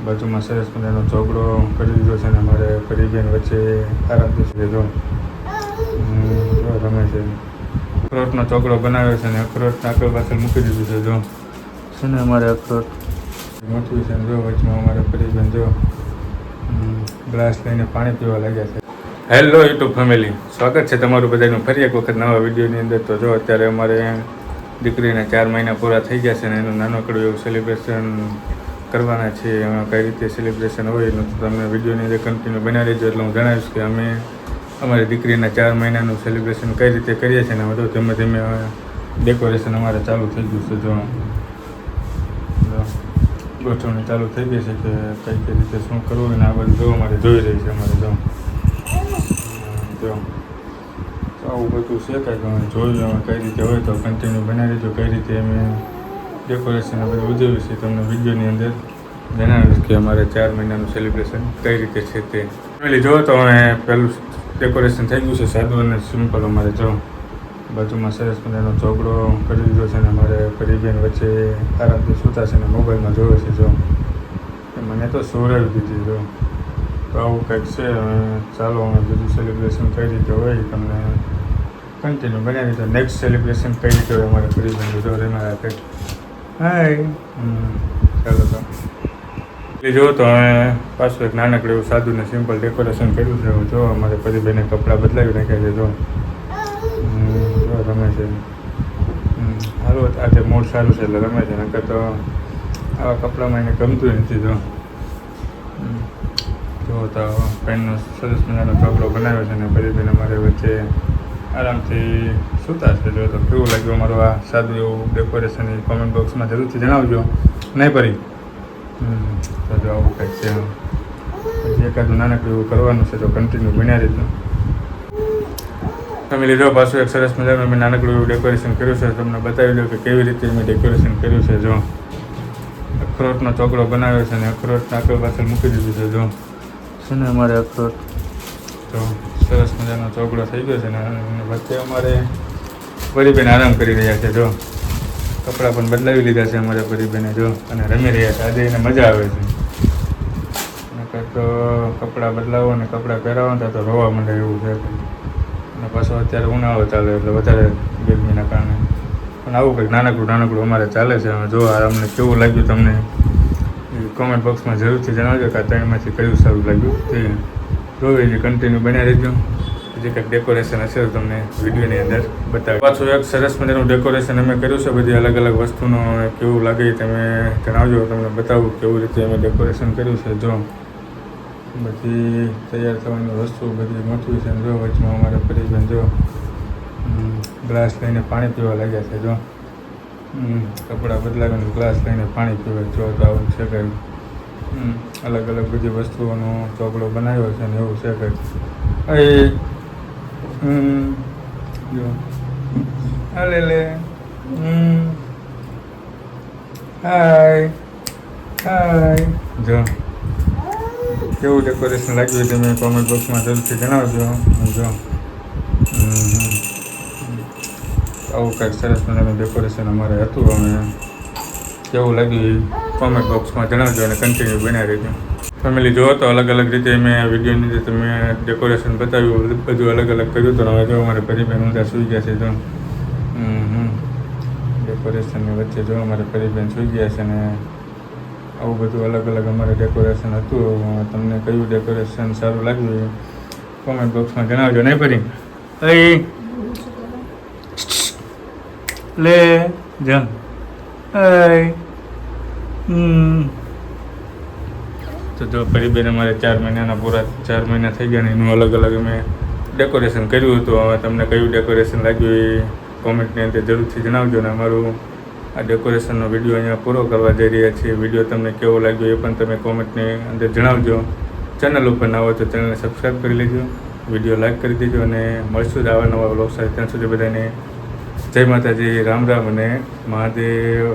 બાજુમાં સરસ મજાનો ચોકડો કરી દીધો છે અને અમારે પરિબેન વચ્ચે આરામથી છે. જો રમે છે. અખરોટનો ચોકડો બનાવ્યો છે અને અખરોટ આગળ પાછળ મૂકી દીધું છે. જો છે ને અમારે અખરોટ મોટું છે. જો વચમાં અમારે પરિબેન જો ગ્લાસ લઈને પાણી પીવા લાગ્યા છે. હેલો યુટ્યુબ ફેમિલી, સ્વાગત છે તમારું બધાનું ફરી એક વખત નવા વિડીયોની અંદર. તો જો અત્યારે અમારે દીકરીને 4 મહિના પૂરા થઈ ગયા છે અને એનું નાનકડું એવું સેલિબ્રેશન કરવાના છે. કઈ રીતે સેલિબ્રેશન હોય તો તમને વિડીયોની અંદર કન્ટિન્યુ બનાવી દેજો, એટલે હું જણાવીશ કે અમે અમારી દીકરીના 4 મહિનાનું સેલિબ્રેશન કઈ રીતે કરીએ છીએ. અને બધું ધીમે ધીમે ડેકોરેશન અમારે ચાલુ થઈ ગયું છે. જો ગોઠવણી ચાલુ થઈ ગઈ છે કે કઈ રીતે શું કરવું અને આ બધું જો અમારે જોઈ રહી છે. અમારે જો આવું બધું છે કાંઈક જોયું કઈ રીતે હોય તો કન્ટિન્યુ બનાવી દેજો. કઈ રીતે અમે ડેકોરેશન બધું ઉજવ્યું છે તમને વિડીયોની અંદર જણાવીશ કે અમારે 4 મહિનાનું સેલિબ્રેશન કઈ રીતે છે તે. ફેમિલી જો તો અમે પહેલું ડેકોરેશન થઈ ગયું છે સાદું અને સિમ્પલ. અમારે જો બાજુમાં સરસ મજાનો ચોકડો કરી દીધો છે અને અમારે પરિબેન વચ્ચે આરામથી સૂતા છે અને મોબાઈલમાં જોવે છે. જો મને તો સોરાવી દીધી. જો તો આવું કંઈક છે. ચાલો અમે બધું સેલિબ્રેશન કઈ રીતે હોય તમને કન્ટિન્યુ બનાવી તો નેક્સ્ટ સેલિબ્રેશન કઈ રીતે હોય અમારે પરિબેન જો એમાં કંઈક હાય ચાલો તો એટલે જો તો અમે પાછું એક નાનકડું એવું સાદું ને સિમ્પલ ડેકોરેશન કર્યું છે. જો અમારે પરિબેને કપડાં બદલાવી નાખ્યા છે. જો રમે છે. સારું આજે મૂડ સારું છે એટલે રમે છે. નકર તો આવા કપડામાં એને ગમતું નથી. જો તો પેનનો સરસ મજાનો ચોકડો બનાવ્યો છે અને પરિબેન અમારે વચ્ચે આરામથી સૂતા છે. જો તો કેવું લાગ્યું અમારું આ સાદું એવું ડેકોરેશન એ કોમેન્ટ બોક્સમાં જરૂરથી જણાવજો. નહીં પડી તો જો આવું કંઈક છે. પછી એકાદું નાનકડું એવું કરવાનું છે તો કન્ટિન્યુ બન્યા રીતનું. ફેમિલી જો પાછું એક સરસ મજાનું મેં નાનકડું એવું ડેકોરેશન કર્યું છે. તમને બતાવી દઉં કે કેવી રીતે મેં ડેકોરેશન કર્યું છે. જો અખરોટનો ચોકડો બનાવ્યો છે અને અખરોટ આગળ પાછળ મૂકી દીધું છે. જો છે ને અમારે અખરોટ તો સરસ મજાનો ચોકડો થઈ ગયો છે ને વચ્ચે અમારે પરિબેન આરામ કરી રહ્યા છે. જો કપડાં પણ બદલાવી લીધા છે અમારે પરિબેને. જો અને રમી રહ્યા છે. આજે એને મજા આવે છે. નકર તો કપડાં બદલાવો અને કપડાં પહેરાવો ને તો રોવા માંડે એવું છે. અને પાછો અત્યારે ઉનાળો ચાલે એટલે વધારે ગરમીના કારણે પણ આવું કંઈક નાનકડું અમારે ચાલે છે. જો અમને કેવું લાગ્યું તમને કોમેન્ટ બોક્સમાં જરૂરથી જણાવજો કે આ 3માંથી કયું સારું લાગ્યું તે. જોઈ જે કન્ટિન્યુ બનાવી રહેજો. જે કંઈક ડેકોરેશન હશે તો તમને વિડીયોની અંદર બતાવી. પાછું એક સરસ મજાનું ડેકોરેશન અમે કર્યું છે. બધી અલગ અલગ વસ્તુનો કેવું લાગે તમે જણાવજો. તમને બતાવું કેવું રીતે અમે ડેકોરેશન કર્યું છે. જો બધી તૈયાર થવાની વસ્તુ બધી મોટી છે. જો વચમાં અમારે પરિબેન જો ગ્લાસ લઈને પાણી પીવા લાગ્યા છે. જો કપડાં બદલાવીને ગ્લાસ લઈને પાણી પીવા. જો તો આવું છે કંઈક અલગ અલગ બધી વસ્તુઓનો ચોકડો બનાવ્યો છે ને એવું છે કંઈક. જો હાલે લે હાય હાય. જો કેવું ડેકોરેશન લાગ્યું તમે કોમેન્ટ બોક્સમાં જરૂરથી જણાવજો. જો આવું કંઈક સરસ મજાનું ડેકોરેશન અમારે હતું. અમે કેવું લાગ્યું કોમેન્ટ બોક્સમાં જણાવજો અને કન્ટિન્યુ બનાવી રહેજો. ફેમિલી જુઓ તો અલગ અલગ રીતે મેં વિડીયોની અંદર તમે ડેકોરેશન બતાવ્યું. બધું અલગ અલગ કર્યું તો હવે જો અમારે પરિબેન ઊંધા સૂઈ ગયા છે. જો ડેકોરેશનની વચ્ચે જો અમારે પરિબેન સૂઈ ગયા છે ને આવું બધું અલગ અલગ અમારે ડેકોરેશન હતું. તમને કયું ડેકોરેશન સારું લાગ્યું એ કોમેન્ટ બોક્સમાં જણાવજો. નહીં પડી લે જા તો જો પરિબેન અમારે 4 મહિનાના પૂરા 4 મહિના થઈ ગયા ને એનું અલગ અલગ અમે ડેકોરેશન કર્યું હતું. હવે તમને કયું ડેકોરેશન લાગ્યું એ કોમેન્ટની અંદર જરૂરથી જણાવજો. ને અમારું આ ડેકોરેશનનો વિડીયો અહીંયા પૂરો કરવા જઈ રહ્યા છીએ. વિડીયો તમને કેવો લાગ્યો એ પણ તમે કોમેન્ટની અંદર જણાવજો. ચેનલ ઉપર ના હોય તો ચેનલને સબસ્ક્રાઈબ કરી લેજો. વિડીયો લાઈક કરી દેજો અને મળશું જ આવા નવા બ્લોગ સાથે. ત્યાં સુધી બધાને જય માતાજી, રામ રામ અને મહાદેવ.